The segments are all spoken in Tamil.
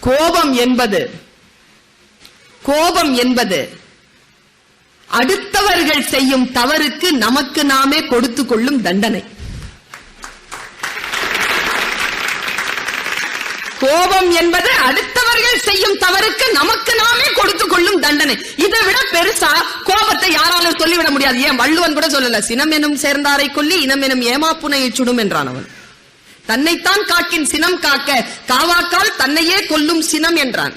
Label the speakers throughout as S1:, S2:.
S1: கோபம் என்பது அடுத்தவர்கள் செய்யும் தவறுக்கு நமக்கு நாமே கொடுத்து கொள்ளும் தண்டனை. கோபம் என்பது அடுத்தவர்கள் செய்யும் தவறுக்கு நமக்கு நாமே கொடுத்து கொள்ளும் தண்டனை. இதை விட பெருசா கோபத்தை யாராலும் சொல்லிவிட முடியாது. ஏன் வள்ளுவன் கூட சொல்லல, சினம் எனும் சேர்ந்தாரை கொல்லி இனம் எனும் ஏமாப்புனையை சுடும் என்றான் அவன். தன்னைத்தான் காக்கின் சினம் காக்க காவாக்கால் தன்னையே கொல்லும் சினம் என்றான்.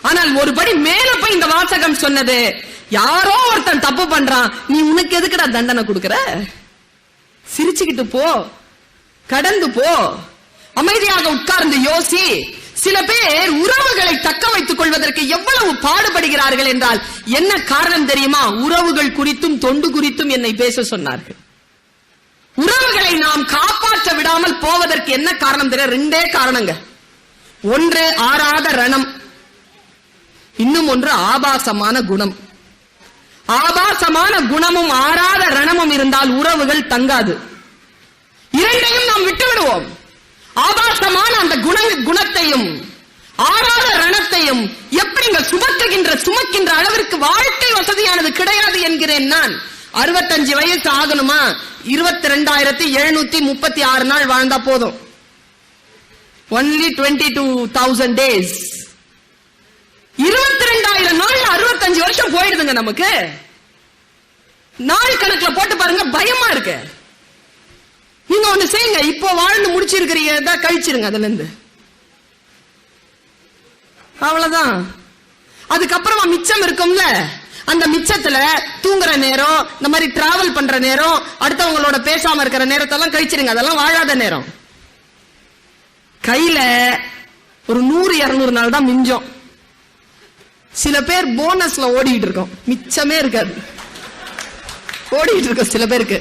S1: ஆனால் ஒருபடி மேல போய் இந்த வாசகம் சொன்னது, யாரோ ஒருத்தன் தப்பு பண்றான், நீ உனக்கு எதுக்குடா தண்டனை கொடுக்கிற? சிரிச்சுக்கிட்டு போ, கடந்து போ, அமைதியாக உட்கார்ந்து யோசி. சில பேர் உறவுகளை தக்க வைத்துக் கொள்வதற்கு எவ்வளவு பாடுபடுகிறார்கள் என்றால் என்ன காரணம் தெரியுமா? உறவுகள் குறித்தும் தொண்டு குறித்தும் என்னை பேச சொன்னார்கள். உறவுகளை நாம் காப்பாற்ற விடாமல் போவதற்கு என்ன காரணம் தெரியும்? ரெண்டே காரணங்க. ஒன்று ஆறாத ரணம், இன்னும் ஒன்று ஆபாசமான குணம். ஆபாசமான குணமும் ஆறாத ரணமும் இருந்தால் உறவுகள் தங்காது. இரண்டையும் நாம் விட்டு விடுவோம். ஆபாசமான அந்த குணத்தையும் ஆறாத ரணத்தையும் எப்படிங்க சுமக்கின்ற அளவிற்கு வாழ்க்கை வசதியானது கிடையாது என்கிறேன் நான். 65 வயசு ஆகணுமா? 22,736 நாள் வாழ்ந்தா போதும். only 22,000 days. 22,000 நாள் 65 வருஷம் போயிடுதுங்க நமக்கு. நாள் கணக்குல போட்டு பாருங்க, பயமா இருக்கு. நீங்க ஒண்ணு செய்யுங்க, இப்போ வாழ்ந்து முடிச்சிருக்கிறீங்க, கழிச்சிருங்க அதுல இருந்து, அவ்வளவுதான். அதுக்கப்புறமா மிச்சம் இருக்கும்ல, அந்த மிச்சத்துல தூங்குற நேரம், இந்த மாதிரி டிராவல் பண்ற நேரம், அடுத்தவங்களோட பேசாம இருக்கிற நேரத்தெல்லாம் கழிச்சிருங்க. அதெல்லாம் வாழாத நேரம். கையில ஒரு 100-200 நாள் தான் மிஞ்சம். சில பேர் போனஸ்ல ஓடிட்டு இருக்கோம், மிச்சமே இருக்காது. ஓடிட்டு இருக்கோம், சில பேருக்கு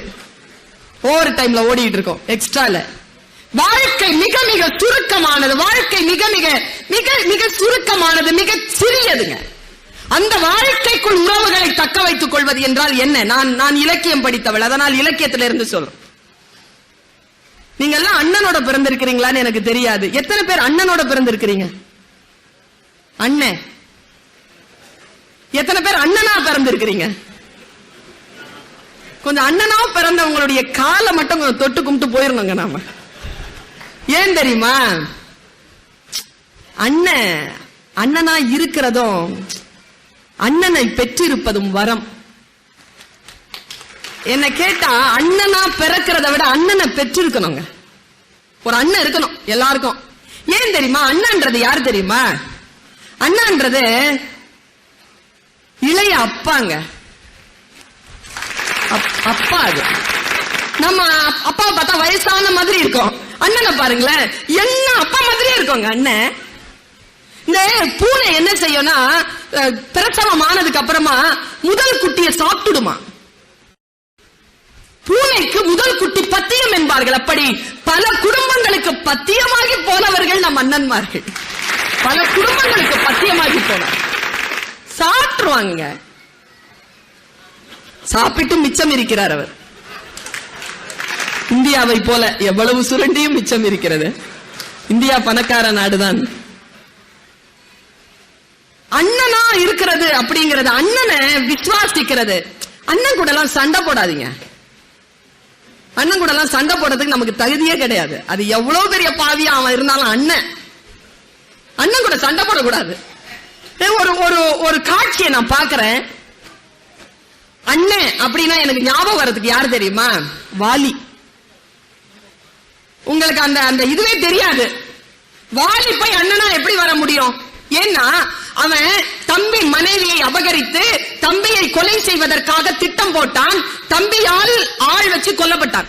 S1: ஓவர் டைம்ல ஓடிட்டு இருக்கோம், எக்ஸ்ட்ரால. வாழ்க்கை மிக மிக சுருக்கமானது. வாழ்க்கை மிக மிக மிக மிக சுருக்கமானது, மிக சிறியதுங்க. அந்த வாழ்க்கைக்குள் உறவுகளை தக்க வைத்துக் கொள்வது என்றால் என்ன? நான் இலக்கியம் படித்தவள், அதனால் இலக்கியத்தில இருந்து சொல்றேன். நீங்க எல்லாம் அண்ணனோட பிறந்திருக்கிறீங்களான்னு எனக்கு தெரியாது. எத்தனை பேர் அண்ணனோட பிறந்திருக்கிறீங்க? அண்ணன் எத்தனை பேர் அண்ணனா பிறந்திருக்கிறீங்க? கொஞ்சம் அண்ணனா பிறந்தவங்களுடைய காலை மட்டும் கொஞ்சம் தொட்டு கும்பிட்டு போயிருந்தோங்க நாம. ஏன் தெரியுமா? அண்ணனா இருக்கிறதும் அண்ணனை பெற்றிருப்பதும் வரம். என்ன கேட்டா, அண்ணனா பிறக்கிறத விட அண்ணனை பெற்றிருக்கணுங்க. ஒரு அண்ணன் இருக்கணும் எல்லாருக்கும். ஏன் தெரியுமா? அண்ணன்றது யாரு தெரியுமா? அண்ணன்றது இளைய அப்பாங்க. அப்பா. அது நம்ம அப்பா பார்த்தா வயசான மாதிரி இருக்கும். அண்ணனை பாருங்களேன், என்ன அப்பா மாதிரியே இருக்குங்க அண்ணன். இந்த பூனை என்ன செய்யும்னா, பிரசவம் ஆனதுக்கு அப்புறமா முதல் குட்டியை சாப்பிட்டுடுமா. பூனைக்கு முதல் குட்டி பத்தியம் என்பார்கள். அப்படி பல குடும்பங்களுக்கு பத்தியமாகி போனவர்கள் நம் அண்ணன்மார்கள். பல குடும்பங்களுக்கு பத்தியமாகி போன சாப்பிட்டுருவாங்க. சாப்பிட்டு மிச்சம் இருக்கிறார் அவர். இந்தியாவை போல எவ்வளவு சுரண்டியும் மிச்சம் இருக்கிறது. இந்தியா பணக்கார நாடுதான். அண்ணனா இருக்கிறது அப்படிங்கிறது, அண்ணனை விசுவாசிக்கிறது. அண்ணன் கூட எல்லாம் சண்டை போடாதீங்க. அண்ணன் கூட எல்லாம் சண்டை போடுறதுக்கு நமக்கு தகுதியே கிடையாது. அது எவ்வளவு பெரிய பாவியா அவன் இருந்தாலும் அண்ணன் கூட சண்டை போடக்கூடாது. ஒரு காட்சியை நான் பாக்குறேன். அண்ணன் அப்படின்னா எனக்கு ஞாபகம் வர்றதுக்கு யாரு தெரியுமா? வாலி. உங்களுக்கு அந்த இதுவே தெரியாது. வாலி போய் அண்ணனா எப்படி வர முடியும்? ஏன்னா அவன் தம்பி மனைவியை அபகரித்து தம்பியை கொலை செய்வதற்காக திட்டம் போட்டான். தம்பியால் ஆள் வச்சு கொல்லப்பட்டான்.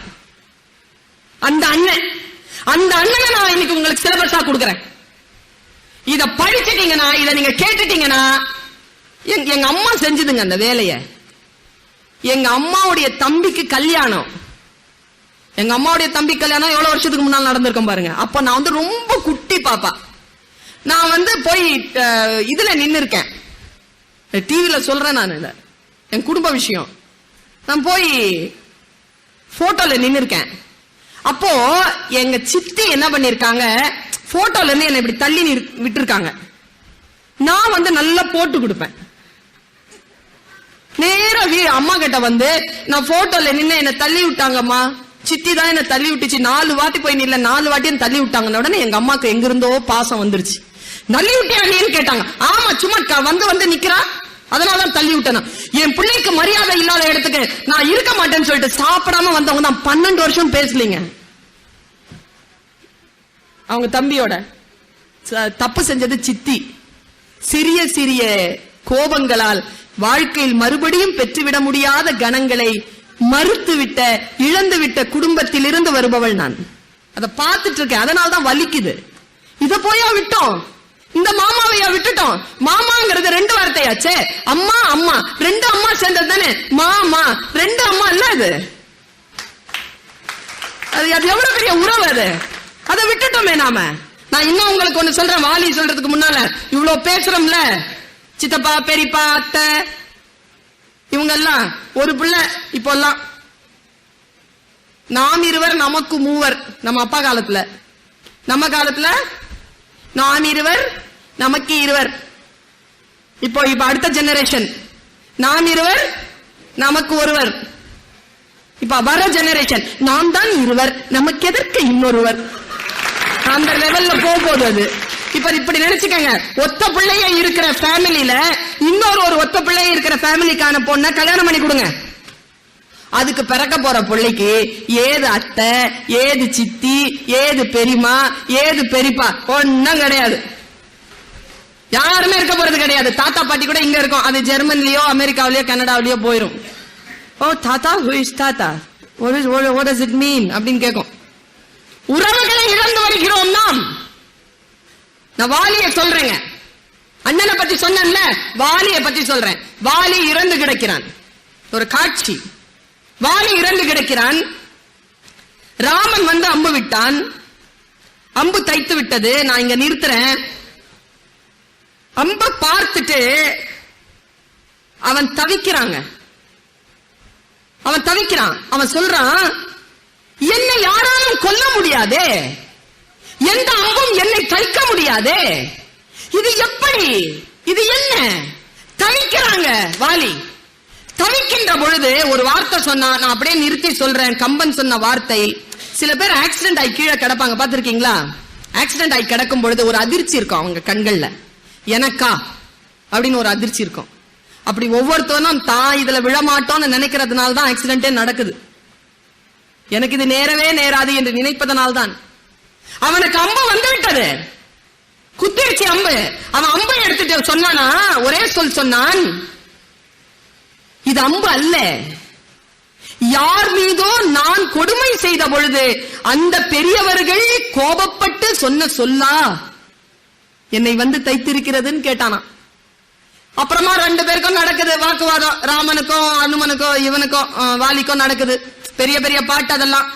S1: அந்த அண்ணனை நான் இன்னைக்கு உங்களுக்கு சிலபஸா கொடுக்கிறேன். இத படிச்சிட்டீங்கன்னா, இத நீங்க கேட்டுட்டீங்கன்னா, எங்க அம்மா செஞ்சதுங்க அந்த வேலையை. எங்க அம்மாவுடைய தம்பிக்கு கல்யாணம். எங்க அம்மாவுடைய தம்பி கல்யாணம் எவ்வளவு வருஷத்துக்கு முன்னால் நடந்திருக்கும் பாருங்க. அப்ப நான் ரொம்ப குட்டி பாப்பா. நான் போய் இதுல நின்னு இருக்கேன். டிவில சொல்றேன் நான். என் குடும்ப விஷயம். நான் போய் போட்டோல நின்னு இருக்கேன். அப்போ எங்க சித்தி என்ன பண்ணிருக்காங்க, போட்டோல இருந்து என்ன இப்படி தள்ளி விட்டுருக்காங்க. நான் வந்து நல்லா போட்டு கொடுப்பேன். நேரா அம்மா கிட்ட வந்து நான் போட்டோல நின்று என்ன தள்ளி விட்டாங்கம்மா, சித்தி தான் என்ன தள்ளி விட்டுச்சு, 4 வாட்டி போய் நில்ல, 4 வாட்டியும் தள்ளி விட்டாங்க. உடனே எங்க அம்மாக்கு எங்க இருந்தோ பாசம் வந்துருச்சு. தள்ளி விட்டியா நீன்னு கேட்டாங்க. ஆமா, சும்மா வந்து நிக்கிறா, அதனாலதான் தள்ளி விட்டேன். என் பிள்ளைக்கு மரியாதை இல்லாத இடத்துக்கு நான் இருக்க மாட்டேன்னு சொல்லிட்டு சாப்பிடாம வந்தவங்க தான் 12 வருஷம் பேசலீங்க. அவங்க தம்பியோட தப்பு செஞ்சது சித்தி. சிறிய சிறிய கோபங்களால் வாழ்க்கையில் மறுபடியும் பெற்றுவிட முடியாத கணங்களை மறுத்துவிட்ட, இழந்துவிட்ட குடும்பத்தில் இருந்து வருபவள் நான். அதை பார்த்துட்டு இருக்கேன், அதனால்தான் வலிக்குது. இத போயா விட்டோம், இந்த மாமாவையா விட்டுட்டோம். மாமாங்கிறது 2 வார்த்தையாச்சே. அம்மா அம்மா 2 அம்மா சேர்ந்தது தானே மாமா. 2 அம்மா இல்ல அது. அது எவ்வளவு பெரிய உறவு அது. அதை விட்டுட்டோமே நாம. நான் இன்னும் உங்களுக்கு ஒண்ணு சொல்றேன். வாலி சொல்றதுக்கு முன்னால இவ்வளவு பேசுறோம்ல, சித்தப்பா பெரியப்பா அத்தை இவங்க எல்லாம் ஒரு பிள்ளை. இப்போ எல்லாம் நாம் இருவர் நமக்கு மூவர். நம்ம அப்பா காலத்துல, நம்ம காலத்துல நாம் இருவர் நமக்கு இருவர். இப்போ அடுத்த ஜெனரேஷன் நாம் இருவர் நமக்கு ஒருவர். இப்ப வர ஜெனரேஷன் நாம் தான் இருவர் நமக்கு எதற்கு இன்னொருவர். அந்த லெவல்ல போகுது அது. இப்ப இப்படி நினைச்சுக்கங்க, ஒத்த பிள்ளைய இருக்கிற ஃபேமிலியில இன்னொரு ஒத்த பிள்ளைய இருக்கிற ஃபேமிலிக்கான பொண்ண கல்யாணம் பண்ணி கொடுங்க. அதுக்கு பிறக்க போற பிள்ளைக்கு ஏது அத்தை, ஏது சித்தி, ஏது பெரியமா, ஏது பெரியப்பா ஒன்னும் கிடையாது. யாருமே இருக்க போறது கிடையாது. தாத்தா பாட்டி கூட இங்க இருக்கும், அது ஜெர்மனிலயோ அமெரிக்காவிலயோ கனடாவிலயோ போயிரும். ஓ தாத்தா, who is தாத்தா, what does it mean அப்படின்னு கேட்கும். உறவுகளை இழந்து வருகிறோம் நாம். நான் வாலிய சொல்றேங்க, அண்ணனை பத்தி சொன்னேன்ல, வாலிய பத்தி சொல்றேன். வாலி இறந்து கிடக்கிறான். ஒரு காட்சி, வாலி இறந்து கிடக்கிறான். ராமன் வந்து அம்பு விட்டான், அம்பு தைத்து விட்டது. நான் இங்க நிறுத்துறேன். அம்ப பார்த்துட்டு அவன் தவிக்கிறாங்க. அவன் தவிக்கிறான். அவன் சொல்றான், என்னை யாராலும் கொல்ல முடியாதே, எந்த அம்பும் என்னை தைக்க முடியாதே, இது எப்படி, இது என்ன? தவிக்கிறாங்க. வாலி தவிக்கின்ற பொழுது ஒரு வார்த்தை சொன்னா, நான் அப்படியே நிறுத்தி சொல்றேன். கம்பன் சொன்ன வார்த்தை. சில பேர் ஆக்சிடென்ட் ஆகி கீழே கிடப்பாங்க, பாத்திருக்கீங்களா? ஆக்சிடென்ட் ஆகி கிடக்கும் பொழுது ஒரு அதிர்ச்சி இருக்கும் அவங்க கண்கள்ல. எனக்கா அப்படின்னு ஒரு அதிர்ச்சி இருக்கும். அப்படி ஒவ்வொருத்தரும் தான் இதுல விழமாட்டோம்னு நினைக்கிறதுனால தான் ஆக்சிடென்டே நடக்குது. எனக்கு இது நேரவே நேராது என்று நினைப்பதனால்தான். அவனுக்கு அம்பு வந்து விட்டது, குத்திருச்சு அம்பு. அவன் அம்பை எடுத்துட்டு சொன்னானா, ஒரே சொல் சொன்னான், இது அம்பு அல்ல. யார் மீதோ நான் கொடுமை செய்த பொழுது அந்த பெரியவர்கள் கோபப்பட்டு சொன்ன சொல்லா என்னை வந்து தைத்திருக்கிறதுன்னு கேட்டானா. அப்புறமா 2 பேருக்கும் நடக்குது வாக்குவாதம். ராமனுக்கும் அனுமனுக்கும் இவனுக்கும் வாலிக்கும் நடக்குது. பெரிய பெரிய பாட்டு அதெல்லாம்.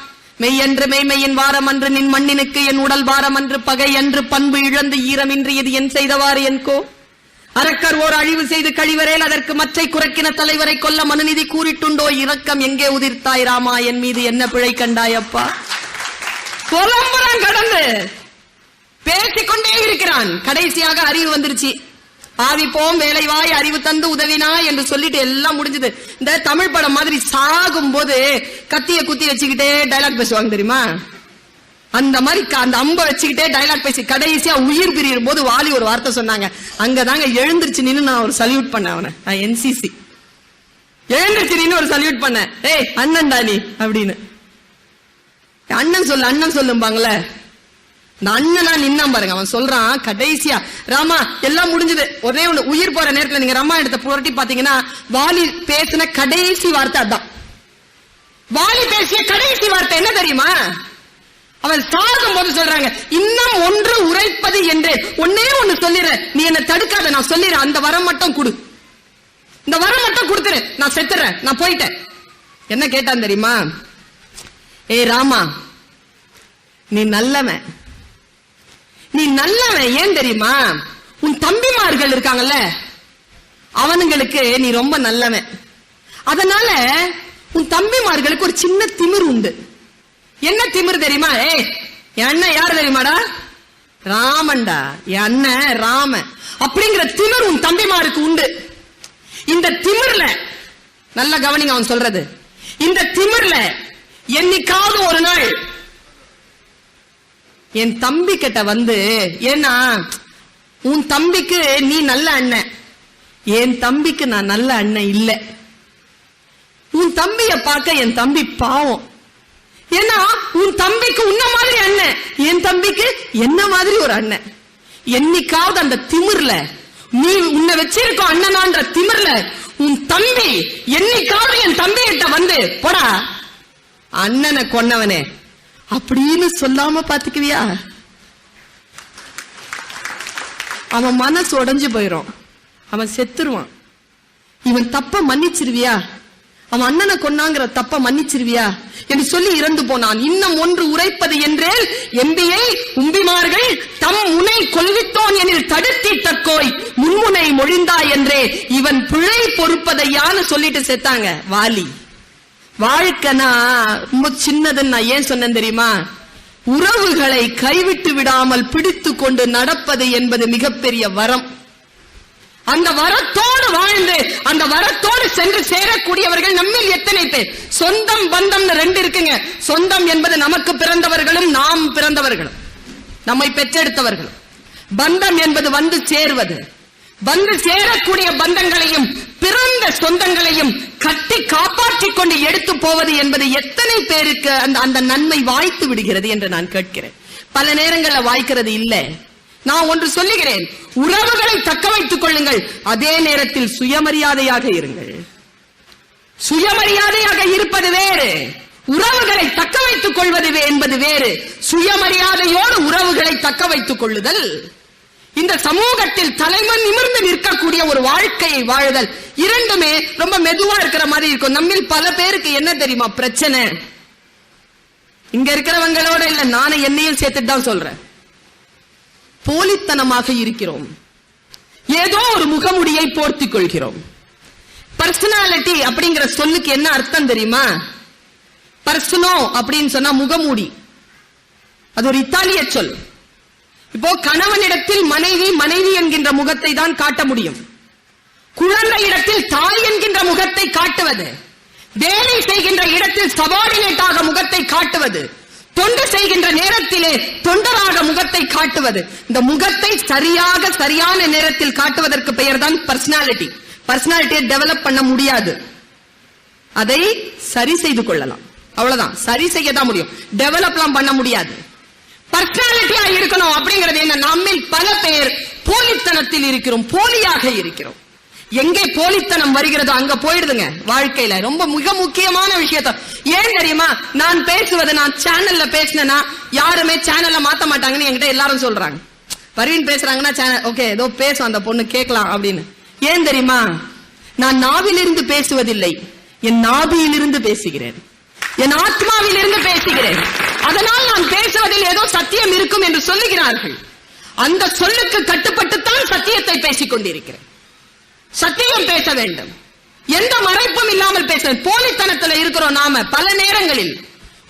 S1: மெய்யன்று மெய்மையின் வாரம் அன்று நின் மண்ணினுக்கு என் உடல் வாரம் அன்று பகை அன்று பண்பு இழந்து ஈரமின்றி இது என் செய்தவாறு என்கோ அரக்கர் ஓர் அழிவு செய்து கழிவரேல் அதற்கு மற்றை குறைக்கின தலைவரை கொல்ல மனுநிதி கூறிட்டுண்டோ இரக்கம் எங்கே உதிர்த்தாய் ராமா என் மீது என்ன பிழை கண்டாயப்பா. புலம்புறான், கடந்து பேசிக்கொண்டே இருக்கிறான். கடைசியாக அறிவு வந்துருச்சு. ஆவிப்போம் வேலைவாய் அறிவு தந்து உதவினா என்று சொல்லிட்டு எல்லாம் முடிஞ்சது. இந்த தமிழ் படம் மாதிரி சாகும் போது கத்திய குத்தி வச்சுக்கிட்டே டைலாக் பேசுவாங்க தெரியுமா? அந்த மாதிரி அந்த அம்ப வச்சுக்கிட்டே டைலாக் பேசி கடைசியா உயிர் பிரியும் போது வாலி ஒரு வார்த்தை சொன்னாங்க. அங்கதாங்க எழுந்திருச்சு நின்னு நான் ஒரு சல்யூட் பண்ணேன். அவனை என்சிசி எழுந்திருச்சு நின்னு ஒரு சல்யூட் பண்ணேன். ஏய் அண்ணன் தானி அப்படின்னு. அண்ணன் சொல்லும்பாங்களே, இந்த அண்ணனா நின்னா பாருங்க. அவன் சொல்றான் கடைசியா, ராமா எல்லாம் முடிஞ்சது, ஒரே ஒண்ணு உயிர் போற நேரத்துல நீங்க ராமாயணத்தை புரட்டி பாத்தீங்கன்னா வாலி பேசின கடைசி வார்த்தை அதான். வாலி பேசிய கடைசி வார்த்தை என்ன தெரியுமா? அவன் சாகும் போது சொல்றாங்க, இன்னும் ஒன்று உரைப்பது என்று ஒன்னே ஒண்ணு சொல்லிடுற, நீ என்ன தடுக்காத, நான் சொல்லிடுறேன், அந்த வரம் மட்டும் கொடு, இந்த வரம் மட்டும் கொடுத்துரு, நான் செத்துறேன், நான் போயிட்டேன். என்ன கேட்டான் தெரியுமா? ஏ ராமா, நீ நல்லவன், நீ நல்லவன். ஏன் தெரியுமா? உன் தம்பிமார்கள் இருக்காங்கல்ல, அவனுங்களுக்கு நீ ரொம்ப நல்லவன். அதனால உன் தம்பிமார்களுக்கு ஒரு சின்ன திமிர் உண்டு. என்ன திமிர் தெரியுமா? ஏய் என் அண்ணன் யாரு தெரியுமாடா? ராமன்டா, என் அண்ணன் ராம அப்படிங்கிற திமிர் உன் தம்பிமாருக்கு உண்டு. இந்த திமிர்ல நல்ல கவனிங்க அவன் சொல்றது, இந்த திமிர்ல என்னைக்காவது ஒரு நாள் என் தம்பி கிட்ட வந்து, ஏன்னா உன் தம்பிக்கு நீ நல்ல அண்ணன், என் தம்பிக்கு நான் நல்ல அண்ணன் இல்ல. உன் தம்பிய பார்க்க என் தம்பி பாவம். ஏன்னா உன் தம்பிக்கு உன்ன மாதிரி அண்ணன், என் தம்பிக்கு என்ன மாதிரி ஒரு அண்ணன். என்னைக்காவது அந்த திமிர்ல, நீ உன்னை வச்சிருக்க அண்ணனான்ற திமிர்ல உன் தம்பி என்னைக்காவது என் தம்பி கிட்ட வந்து, போடா அண்ணனை கொன்னவனே அப்படின்னு சொல்லாம பாத்துக்குவியா? அவன் மனசு உடைஞ்சு போயிரும், அவன் செத்துருவான். இவன் தப்ப மன்னிச்சிருவியா? அவன் அண்ணனை கொன்னாங்கிற தப்ப மன்னிச்சிருவியா என்று சொல்லி இறந்து போனான். இன்னும் ஒன்று உரைப்பது என்றேல் எம்பியை உம்பிமார்கள் தம் முனை கொல்வித்தோன் எனில் தடுத்திட்டக்கோய் முன்முனை மொழிந்தாய் என்றே இவன் பிழை பொறுப்பதையான்னு சொல்லிட்டு செத்தாங்க. வாலி வாழ்க்கைனா ரொம்ப சின்னதுன்னு நான் ஏன் சொன்னேன் தெரியுமா? உறவுகளை கைவிட்டு விடாமல் பிடித்து கொண்டு நடப்பது என்பது மிகப்பெரிய வரம். அந்த வரத்தோடு வாழ்ந்து அந்த வரத்தோடு சென்று சேரக்கூடியவர்கள் நம்மில் எத்தனை பேர்? சொந்தம் பந்தம் ரெண்டு இருக்குங்க. சொந்தம் என்பது நமக்கு பிறந்தவர்களும் நாம் பிறந்தவர்களும் நம்மை பெற்றெடுத்தவர்களும். பந்தம் என்பது வந்து சேர்வது. வந்து சேரக்கூடிய பந்தங்களையும் பிறந்த சொந்தங்களையும் கட்டி காப்பாற்றிக் கொண்டு எடுத்து போவது என்பது எத்தனை பேருக்கு அந்த நன்மை வாய்த்து விடுகிறது என்று நான் கேட்கிறேன். பல நேரங்களில் வாய்க்கிறது இல்லை. நான் ஒன்று சொல்லுகிறேன், உறவுகளை தக்க வைத்துக் கொள்ளுங்கள், அதே நேரத்தில் சுயமரியாதையாக இருங்கள். சுயமரியாதையாக இருப்பது வேறு, உறவுகளை தக்க வைத்துக் கொள்வது என்பது வேறு. சுயமரியாதையோடு உறவுகளை தக்க வைத்துக் கொள்ளுதல், இந்த சமூகத்தில் தலைமை நிமிர்ந்து நிற்கக்கூடிய ஒரு வாழ்க்கையை வாழுதல், இரண்டுமே ரொம்ப மெதுவா இருக்கிற மாதிரி இருக்கும். நம்மில் பல பேருக்கு என்ன தெரியுமா பிரச்சனை? இங்க இருக்கிறவங்களோட இல்ல, நானும் என்னையும் சேர்த்துட்டு தான் சொல்றேன். போலித்தனமாக இருக்கிறோம், ஏதோ ஒரு முகமுடியை போர்த்திக் கொள்கிறோம். பர்சனாலிட்டி அப்படிங்கிற சொல்லுக்கு என்ன அர்த்தம் தெரியுமா? பர்சனோ அப்படின்னு சொன்னா முகமூடி, அது ஒரு இத்தாலிய சொல். இப்போ கணவனிடத்தில் மனைவி மனைவி என்கின்ற முகத்தை தான் காட்ட முடியும். குழந்தையிடத்தில் தாய் என்கின்ற முகத்தை காட்டுவது, வேலை செய்கின்ற இடத்தில் சபார்டினேட்டாக முகத்தை காட்டுவது, தொண்டு செய்கின்ற நேரத்திலே தொண்டராக முகத்தை காட்டுவது. இந்த முகத்தை சரியான நேரத்தில் காட்டுவதற்கு பெயர் தான் பர்சனாலிட்டி. பர்சனாலிட்டியை டெவலப் பண்ண முடியாது, அதை சரி செய்து கொள்ளலாம், அவ்வளவுதான். சரி செய்ய தான் முடியும், டெவலப்லாம் பண்ண முடியாது. பர்சனாலிட்டியா இருக்கணும் அப்படிங்கிறது என்ன? நம்மில் பல பேர் போலித்தனத்தில் இருக்கிறோம், போலியாக இருக்கிறோம். எங்கே போலித்தனம் வருகிறதோ அங்க போயிடுதுங்க வாழ்க்கையில. ரொம்ப மிக முக்கியமான விஷயத்த ஏன் தெரியுமா? நான் பேசுவது, நான் சேனல்ல பேசினா யாருமே சேனல்ல மாத்த மாட்டாங்கன்னு என்கிட்ட எல்லாரும் சொல்றாங்க. பர்வீன் பேசுறாங்கன்னா சேனல் ஓகே, ஏதோ பேசும் அந்த பொண்ணு கேட்கலாம் அப்படின்னு. ஏன் தெரியுமா? நான் நாவிலிருந்து பேசுவதில்லை, என் நாபியிலிருந்து பேசுகிறேன், என் ஆத்மாவிலிருந்து பேசுகிறேன். அதனால் நான் பேசுவதில் ஏதோ சத்தியம் இருக்கும் என்று சொல்லுகிறார்கள். அந்த சொல்லுக்கு கட்டுப்பட்டுத்தான் சத்தியத்தை பேசிக் கொண்டிருக்கிறேன். சத்தியம் பேச வேண்டும், எந்த மறைப்பும் இல்லாமல் பேச. போலித்தனத்துல இருக்கிறோம் நாம. பல நேரங்களில்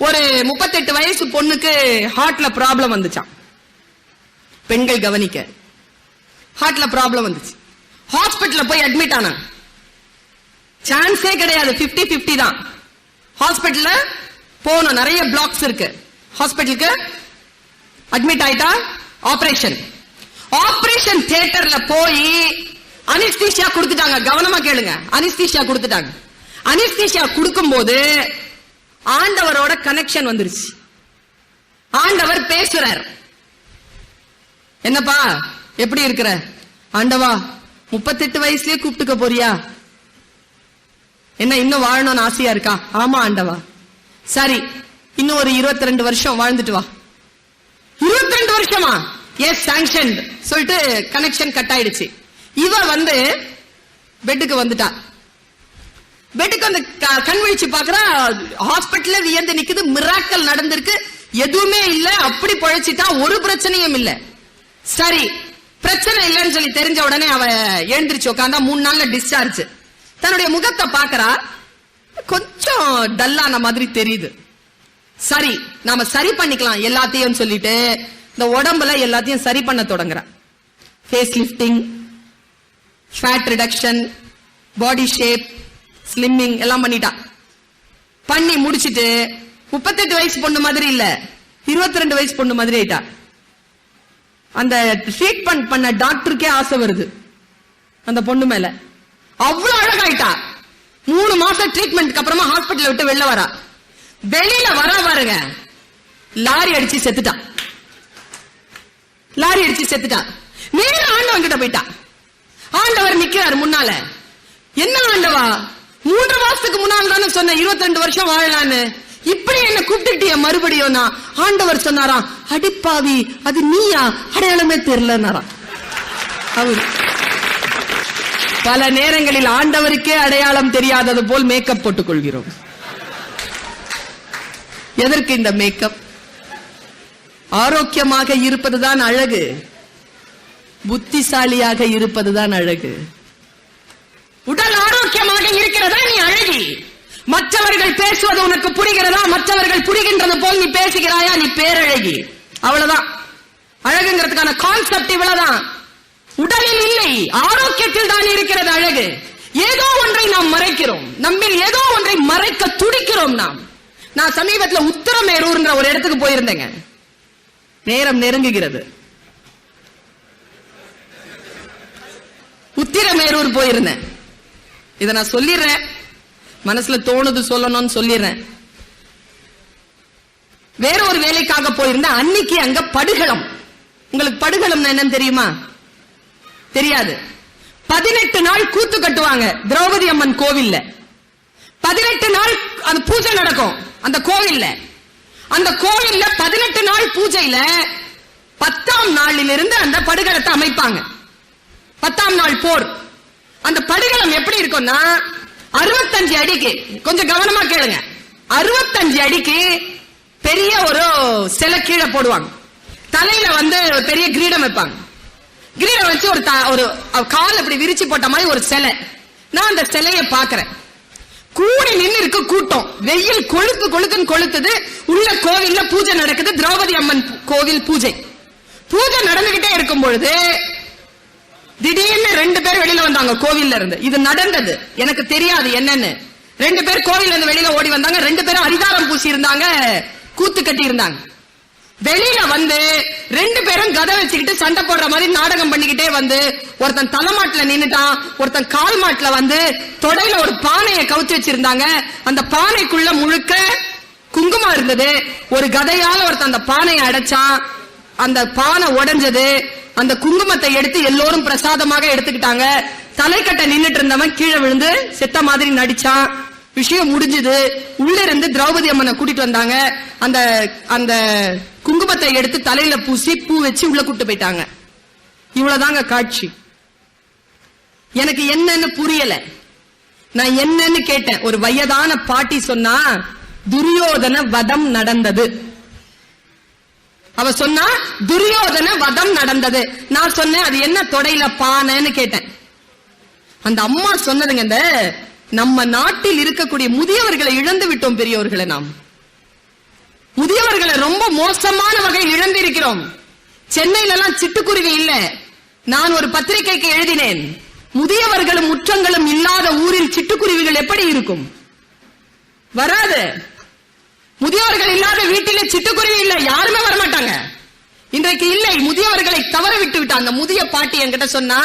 S1: ஒரு 38 வயசு பொண்ணுக்கு ஹார்ட்ல ப்ராப்ளம் வந்துச்சான். பெண்கள் கவனிக்க, ஹார்ட்ல ப்ராப்ளம் வந்துச்சு. ஹாஸ்பிட்டல்ல போய் அட்மிட் ஆனா, சான்ஸே கிடையாது, 50-50 தான். ஹாஸ்பிட்டல்ல போனோம், நிறைய பிளாக்ஸ் இருக்கு. ஹாஸ்பிட்டலுக்கு அட்மிட் ஆயிட்டா, ஆபரேஷன் தியேட்டர்ல போய் அனிஸ்தீசியா கொடுத்துட்டாங்க. கவனமா கேளுங்க, அனிஸ்தீசியா கொடுத்துட்டாங்க. அனிஸ்தீசியா கொடுக்கும் போது ஆண்டவரோட கனெக்ஷன் வந்துருச்சு. ஆண்டவர் பேசுறார். என்னப்பா எப்படி இருக்கிற? ஆண்டவா 38 வயசுலயே கூப்பிட்டுக்க போறியா? என்ன இன்னும் வாழணும்னு ஆசையா இருக்கா? ஆமா ஆண்டவா. சரி, இன்னும் ஒரு 22 வருஷம் வாழ்ந்துட்டு வா. 22 வருஷமா? எஸ் சாங்ஷன் சொல்லிட்டு கனெக்ஷன் கட் ஆயிடுச்சு. இவ வந்து பெட்டுக்கு வந்துட்டா. பெட்டுக்கு வந்து கண் விழிச்சு பாக்குறா, ஹாஸ்பிட்டல்ல வியந்து நிக்குது. மிராக்கல் நடந்திருக்கு, எதுவுமே இல்ல, அப்படி பொழைச்சிட்டா, ஒரு பிரச்சனையும் இல்ல. சரி, பிரச்சனை இல்லைன்னு சொல்லி தெரிஞ்ச உடனே அவ எழுந்திருச்சு உட்காந்தா. 3 நாள்ல டிஸ்சார்ஜ். தன்னுடைய முகத்தை பாக்குறா, கொஞ்சம் டல்லான மாதிரி தெரியுது. சரி, நாம சரி பண்ணிக்கலாம் எல்லாத்தையும் சொல்லிட்டு இந்த உடம்புல எல்லாத்தையும் சரி பண்ண தொடங்குறான். Face lifting, fat reduction, body shape, slimming எல்லாம் பண்ணிட்டான். பண்ணி முடிச்சிட்டு 38 வயசு பொண்ணு மாதிரி இல்ல, 22 வயசு பொண்ணு மாதிரி ஆயிட்டா. அந்த ட்ரீட்மெண்ட் பண்ண டாக்டருக்கே ஆசை வருது அந்த பொண்ணு மேல. அவ்வளவு அழகாயிட்டா. 3 மாசம் ட்ரீட்மெண்ட்க்கு அப்புறமா ஹாஸ்பிட்டல் விட்டு வெளில வரா. வெளியில வர பாருங்க, லாரி அடிச்சு செத்துட்டா. லாரி அடிச்சு செத்துட்டா. நேர ஆண்டவன் கிட்ட போயிட்டா. ஆண்டவர் நிக்கிறார் முன்னால. என்ன ஆண்டவா, 3 மாசத்துக்கு முன்னால் தானே சொன்ன 22 வருஷம் வாழலான்னு, இப்படி என்ன கூப்பிட்டுட்டிய மறுபடியும்? ஆண்டவர் சொன்னாராம், அடிப்பாவி அது நீயா, அடையாளமே தெரியலன்னாராம். அவரு பல நேரங்களில் ஆண்டவருக்கே அடையாளம் தெரியாதது போல் மேக்கப் போட்டுக் கொள்கிறோம். எதற்கு இந்த மேக்கப்? ஆரோக்கியமாக இருப்பதுதான் அழகு, புத்திசாலியாக இருப்பதுதான் அழகு. உடல் ஆரோக்கியமாக இருக்கிறதா நீ அழகி. மற்றவர்கள் பேசுவது உனக்கு புரிகிறதா? மற்றவர்கள் புரிகின்றது போல் நீ பேசுகிறாயா? நீ பேரழகி. அவ்வளவுதான். அழகுங்கிறதுக்கான கான்செப்ட் இவ்வளவுதான். உடலில் இல்லை, ஆரோக்கியத்தில் தான் இருக்கிறது அழகு. ஏதோ ஒன்றை நாம் மறைக்கிறோம், நம்மில் ஏதோ ஒன்றை மறைக்க துடிக்கிறோம் நாம். நான் சமீபத்தில் உத்தரமேரூர்ன்ற ஒரு இடத்துக்கு போயிருந்தேங்க. நேரம் நெருங்குகிறது. உத்திரமேரூர் போயிருந்தேன். இத நான் சொல்லிடுறேன், மனசுல தோணுது சொல்லணும்னு சொல்லிடுறேன். வேற ஒரு வேலைக்காக போயிருந்தேன். அன்னைக்கு அங்க படுகளம். உங்களுக்கு படுகளம் என்னன்னு தெரியுமா? தெரியாது. 18 நாள் கூத்து கட்டுவாங்க திரௌபதி அம்மன் கோவில்ல. 18 நாள் அந்த பூஜை நடக்கும் அந்த கோவில்ல. அந்த கோவில்ல 18 நாள் பூஜையில 10ஆம் நாளிலிருந்து அந்த படுகளத்தை அமைப்பாங்க. 10ஆம் நாள் போர். அந்த படுகளம் எப்படி இருக்கும்னா 65 அடிக்கு, கொஞ்சம் கவனமா கேளுங்க, 65 அடிக்கு பெரிய ஒரு சிலை கீழே போடுவாங்க. தலையில பெரிய கிரீடம் வைப்பாங்க. கிரீடம் வச்சு ஒரு கால் இப்படி விரிச்சு போட்ட மாதிரி ஒரு சிலை. நான் அந்த சிலையை பாக்குறேன். கூடி நின்று இருக்கு கூட்டம். வெயில் கொளுத்து கொளுத்துன்னு கொளுத்துது. உள்ள கோவில்ல பூஜை நடக்குது. திரௌபதி அம்மன் கோவில் பூஜை. பூஜை நடந்துகிட்டே இருக்கும் பொழுது திடீர்னு 2 பேர் வெளியில வந்தாங்க கோவில்ல இருந்து. இது நடந்தது, எனக்கு தெரியாது என்னன்னு. 2 பேர் கோவில்ல இருந்து வெளியில ஓடி வந்தாங்க. 2 பேரும் அரிதாரம் பூசி இருந்தாங்க, கூத்து கட்டி இருந்தாங்க. வெளியில 2 பேரும் கதை வச்சுக்கிட்டு சண்டை போடுற மாதிரி நாடகம் பண்ணிக்கிட்டே ஒருத்தன் தலைமாட்டுல நின்னுட்டான், ஒருத்தன் கால் மாட்டுல தொடையில ஒரு பானையை கவுத்து வச்சிருந்தாங்க. அந்த பானைக்குள்ள முழுக்க குங்குமம் இருந்தது. ஒரு கதையால ஒருத்தன் அந்த பானையை அடைச்சான். அந்த பானை உடைஞ்சது. அந்த குங்குமத்தை எடுத்து எல்லோரும் பிரசாதமாக எடுத்துக்கிட்டாங்க. தலைக்கட்டை நின்னுட்டு இருந்தவன் கீழே விழுந்து செத்த மாதிரி நடிச்சான். விஷயம் முடிஞ்சது. உள்ள இருந்து திரௌபதி அம்மனை கூட்டிட்டு வந்தாங்க. அந்த அந்த குங்குமத்தை எடுத்து தலையில பூசி பூ வச்சு உள்ள கூட்டு போயிட்டாங்க. இவ்வளவுதாங்க காட்சி. எனக்கு என்னன்னு புரியல. நான் என்னன்னு கேட்டேன். ஒரு வயதான பாட்டி சொன்னா துரியோதன வதம் நடந்தது. அவ சொன்னா துரியோதன வதம் நடந்தது. நான் சொன்னேன் அது என்ன தொடையில பானைன்னு கேட்டேன். அந்த அம்மா சொன்னதுங்க, இந்த நம்ம நாட்டில் இருக்கக்கூடிய முதியவர்களை இழந்து விட்டோம் பெரியவர்களை. நாம் முதியவர்களை ரொம்ப மோசமான வகையில் இழந்திருக்கிறோம். சென்னையில எல்லாம் சிட்டுக்குருவி இல்ல. நான் ஒரு பத்திரிகைக்கு எழுதினேன், முதியவர்களும் முற்றங்களும் இல்லாத ஊரில் சிட்டுக்குருவிகள் எப்படி இருக்கும்? வராது. முதியவர்கள் இல்லாத வீட்டிலே சிட்டுக்குருவி இல்ல, யாருமே வரமாட்டாங்க. இன்றைக்கு இல்லை, முதியவர்களை தவற விட்டு விட்டாங்க. அந்த முதிய பாட்டி என்கிட்ட சொன்னா,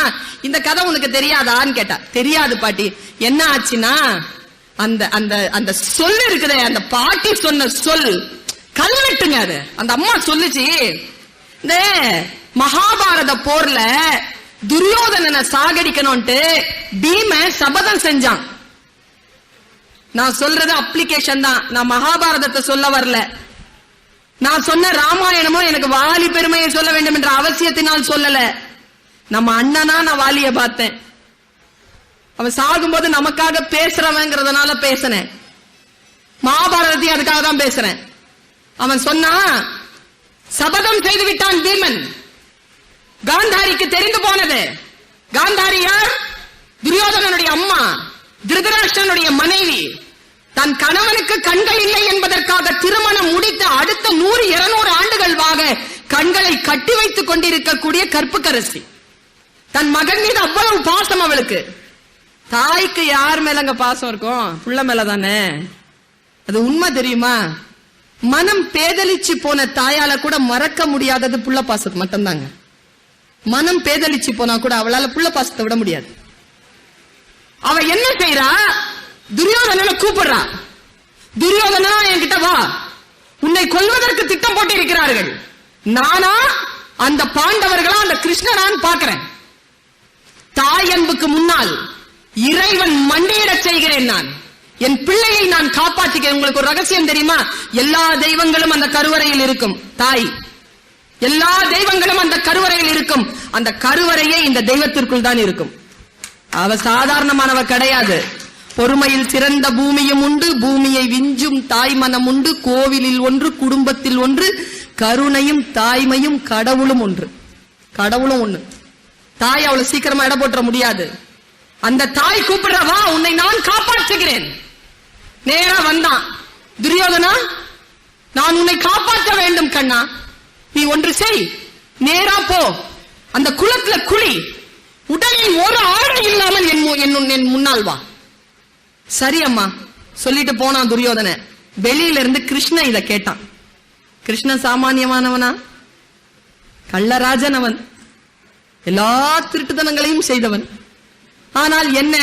S1: இந்த கதை உனக்கு தெரியாதான்னு கேட்டா. தெரியாது பாட்டி. என்ன ஆச்சுன்னா, அந்த அந்த அந்த சொல் இருக்குதே, அந்த பாட்டி சொன்ன சொல் கல்வெட்டுங்க. அது அந்த அம்மா சொல்லுச்சு, இந்த மகாபாரத போர்ல துரியோதனனை சாகடிக்கணும்ட்டு பீம சபதம் செஞ்சான். நான் சொல்றது அப்ளிகேஷன் தான், நான் மகாபாரதத்தை சொல்ல வரல. நான் சொன்ன ராமாயணமோ எனக்கு வாலி பெருமையை சொல்ல வேண்டும் என்ற அவசியத்தினால் சொல்லல. நம்ம அண்ணனா நான் வாலிய பார்த்தேன். அவன் சாகும்போது நமக்காக பேசுறவங்கிறதுனால பேசினேன். மகாபாரதத்தையும் அதுக்காக தான் பேசுறேன். அவன் சொன்னா, சபதம் செய்து விட்டான் பீமன். காந்தாரிக்கு தெரிந்து போனது. காந்தாரி யார்? துரியோதனனுடைய அம்மா, திருதராஷ்டிரனுடைய மனைவி. தன் கணவனுக்கு கண்கள் இல்லை என்பதற்காக திருமணம் முடித்த அடுத்த 100-200 ஆண்டுகள் கண்களை கட்டி வைத்துக் கொண்டிருக்கக்கூடிய கற்புக்கரசி. தன் மகன் மீது அவ்வளவு பாசம் அவளுக்கு. தாய்க்கு யார் மேலங்க பாசம் இருக்கும்? புள்ள மேலதானே. அது உண்மை தெரியுமா? மனம் பேதலிச்சு போன தாயால கூட மறக்க முடியாதது புள்ள பாசத்தை மட்டும்தாங்க. மனம் பேதலிச்சு போனா கூட அவளால புள்ள பாசத்தை விட முடியாது. அவ என்ன செய்யறா? துரியோதனனை கூப்பிடுறா. துரியோதனா, என்கிட்ட வா, உன்னை கொல்வதற்கு திட்டம் போட்டு இருக்கிறார்கள். நானா அந்த பாண்டவர்களா அந்த கிருஷ்ணனான்னு பாக்குறேன். தாய் அன்புக்கு முன்னால் இறைவன் மண்டியிட செய்கிறேன். நான் என் பிள்ளையை நான் காப்பாற்றுகிறேன். உங்களுக்கு ஒரு ரகசியம் தெரியுமா? எல்லா தெய்வங்களும் அந்த கருவறையில் இருக்கும். தாய், எல்லா தெய்வங்களும் அந்த கருவறையில் இருக்கும். அந்த கருவறையே இந்த தெய்வத்திற்குள் தான் இருக்கும். அவ சாதாரணமானவ கிடையாது. பொறுமையில் சிறந்த பூமியும் உண்டு, பூமியை விஞ்சும் தாய் மனம் உண்டு, கோவிலில் ஒன்று, குடும்பத்தில் ஒன்று, கருணையும் தாய்மையும் கடவுளும் ஒன்று. கடவுளும் ஒண்ணு. தாய் அவ்வளவு சீக்கிரமா இட போட்டுற முடியாது. அந்த தாய் கூப்பிடுறவா, உன்னை நான் காப்பாற்றுகிறேன். நேரா வந்தான். துரியோதனா, நான் உன்னை காப்பாற்ற வேண்டும் கண்ணா. நீ ஒன்று செய், நேரா போ, அந்த குளத்துல குளி, உடலில் ஒரு ஆடை இல்லாமல் என் முன்னால் வா. சரி அம்மா சொல்லிட்டு போனான் துரியோதன. வெளியில இருந்து கிருஷ்ணன் இத கேட்டான். கிருஷ்ணன் சாமானியமானவனா? கள்ளராஜன் அவன். எல்லா திருட்டுத்தனங்களையும் செய்தவன். ஆனால் என்ன,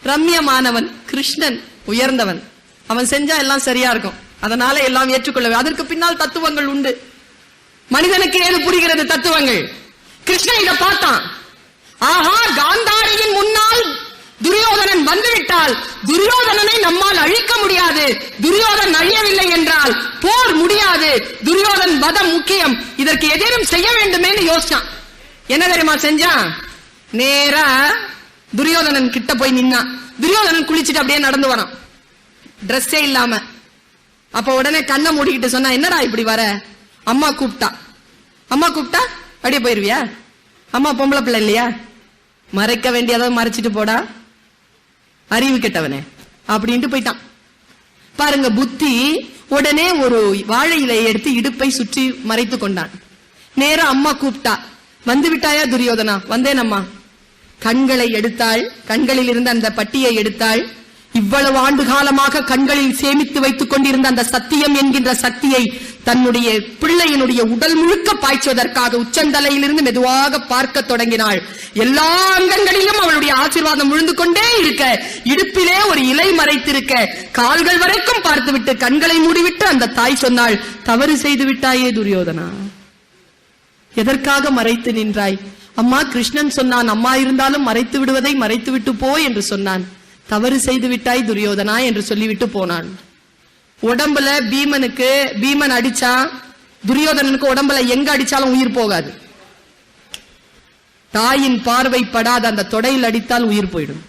S1: ரம்யமானவன். கிருஷ்ணன் உயர்ந்தவன். அவன் செஞ்சா எல்லாம் சரியா இருக்கும். அதனால எல்லாம் ஏற்றுக்கொள்ளவே. அதற்கு பின்னால் தத்துவங்கள் உண்டு. மனிதனுக்கு ஏது புரிகிறது தத்துவங்கள். கிருஷ்ணன் இதை பார்த்தான். ஆஹா, காந்தாரியின் முன்னால் துரியோதனன் வந்துவிட்டால் துரியோதனனை நம்மால் அழிக்க முடியாது. துரியோதன் அழியவில்லை என்றால் போர் முடியாது. துரியோதன் வதம் முக்கியம். இதற்கு எதிரும் செய்ய வேண்டுமே யோசிச்சான். என்ன தெரியுமா செஞ்சான்? நேரா துரியோதனன் கிட்ட போய் நின்னான். துரியோதனன் குளிச்சுட்டு அப்படியே நடந்து வரான், டிரெஸ்ஸே இல்லாம. அப்ப உடனே கண்ணை மூடிக்கிட்டு சொன்னா, என்னடா இப்படி வர? அம்மா கூப்பிட்டா. அம்மா கூப்பிட்டா அப்படியே போயிருவியா? அம்மா பொம்பளை பிள்ளை இல்லையா? மறைக்க வேண்டியதை மறைச்சிட்டு போடா, அறிவு கெட்டவனே அப்படின்ட்டு போயிட்டான். பாருங்க புத்தி. உடனே ஒரு வாழை இலையை எடுத்து இடுப்பை சுற்றி மறைத்து கொண்டான். நேரா அம்மா கூப்பிட்டா. வந்து விட்டாயா துரியோதனா? வந்தேன் அம்மா. கண்களை எடுத்தாள். கண்களில் இருந்த அந்த பட்டியை எடுத்தாள். இவ்வளவு ஆண்டு காலமாக கண்களில் சேமித்து வைத்துக் கொண்டிருந்த அந்த சத்தியம் என்கின்ற சக்தியை தன்னுடைய பிள்ளையினுடைய உடல் முழுக்க பாய்ச்சுவதற்காக உச்சந்தலையிலிருந்து மெதுவாக பார்க்க தொடங்கினாள். எல்லா அங்கங்களிலும் அவளுடைய ஆசீர்வாதம் விழுந்து கொண்டே இருக்க, இடுப்பிலே ஒரு இலை மறைத்திருக்க, கால்கள் வரைக்கும் பார்த்துவிட்டு கண்களை மூடிவிட்டு அந்த தாய் சொன்னாள், தவறு செய்து விட்டாயே துரியோதனா, எதற்காக மறைத்து நின்றாய்? அம்மா, கிருஷ்ணன் சொன்னான், அம்மா இருந்தாலும் மறைத்து விடுவதை மறைத்து விட்டு போ என்று சொன்னான். தவறு செய்து விட்டாய் துரியோதனா என்று சொல்லிவிட்டு போனான். உடம்புல பீமன் அடிச்சா, துரியோதனனுக்கு உடம்புல எங்க அடிச்சாலும் உயிர் போகாது. தாயின் பார்வை படாத அந்த தொடையில் அடித்தால் உயிர் போயிடும்.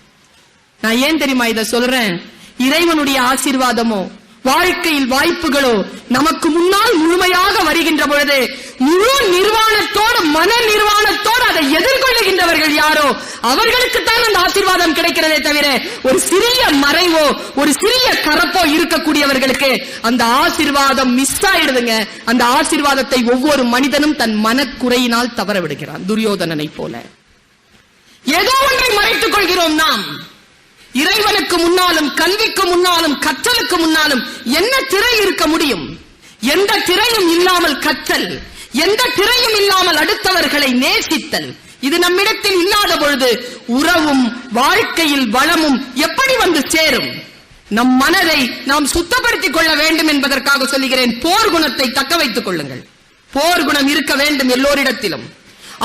S1: நான் ஏன் தெரியுமா இதை சொல்றேன்? இறைவனுடைய ஆசீர்வாதமோ வாழ்க்கையில் வாய்ப்புகளோ நமக்கு முன்னால் முழுமையாக வருகின்ற பொழுது முழு நிர்வாணத்தோடு, மன நிர்வாணத்தோடு அதை எதிர்கொள்ளுகின்றவர்கள் யாரோ அவர்களுக்குத்தான் அந்த ஆசீர்வாதம் கிடைக்கிறதே தவிர ஒரு சிறிய மறைவோ ஒரு சிறிய கரப்போ இருக்கக்கூடியவர்களுக்கு அந்த ஆசீர்வாதம் மிஸ் ஆயிடுதுங்க. அந்த ஆசீர்வாதத்தை ஒவ்வொரு மனிதனும் தன் மனக்குறையினால் தவற விடுகிறான். துரியோதனனை போல ஏதோ ஒன்றை மறைத்துக் கொள்கிறோம் நாம். இறைவனுக்கு முன்னாலும், கல்விக்கு முன்னாலும், கற்றலுக்கு முன்னாலும் என்ன திரை இருக்க முடியும்? எந்த திரையும் இல்லாமல் கற்றல், எந்த திரையும் இல்லாமல் அடுத்தவர்களை நேசித்தல், இது நம்மிடத்தில் இல்லாத பொழுது உறவும் வாழ்க்கையில் வளமும் எப்படி வந்து சேரும்? நம் மனதை நாம் சுத்தப்படுத்திக் கொள்ள வேண்டும் என்பதற்காக சொல்லுகிறேன். போர் குணத்தை தக்க வைத்துக் கொள்ளுங்கள். போர் குணம் இருக்க வேண்டும் எல்லோரிடத்திலும்.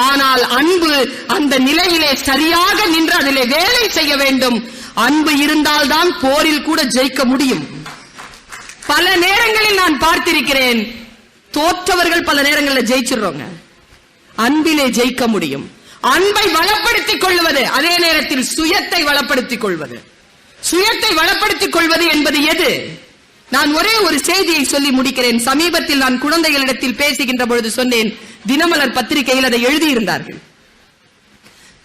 S1: ஆனால் அன்பு அந்த நிலையிலே சரியாக நின்று அதிலே வேலை செய்ய வேண்டும். அன்பு இருந்தால்தான் போரில் கூட ஜெயிக்க முடியும். பல நேரங்களில் நான் பார்த்திருக்கிறேன், தோற்றவர்கள் பல நேரங்களில் ஜெயிச்சிடுறோங்க. அன்பிலே ஜெயிக்க முடியும். அன்பை வளப்படுத்திக் கொள்வது, அதே நேரத்தில் சுயத்தை வளப்படுத்திக் கொள்வது. சுயத்தை வளப்படுத்திக் கொள்வது என்பது எது? நான் ஒரே ஒரு செய்தியை சொல்லி முடிக்கிறேன். சமீபத்தில் நான் குழந்தைகளிடத்தில் பேசுகின்ற பொழுது சொன்னேன், தினமலர் பத்திரிகையில் அதை எழுதியிருந்தார்கள்.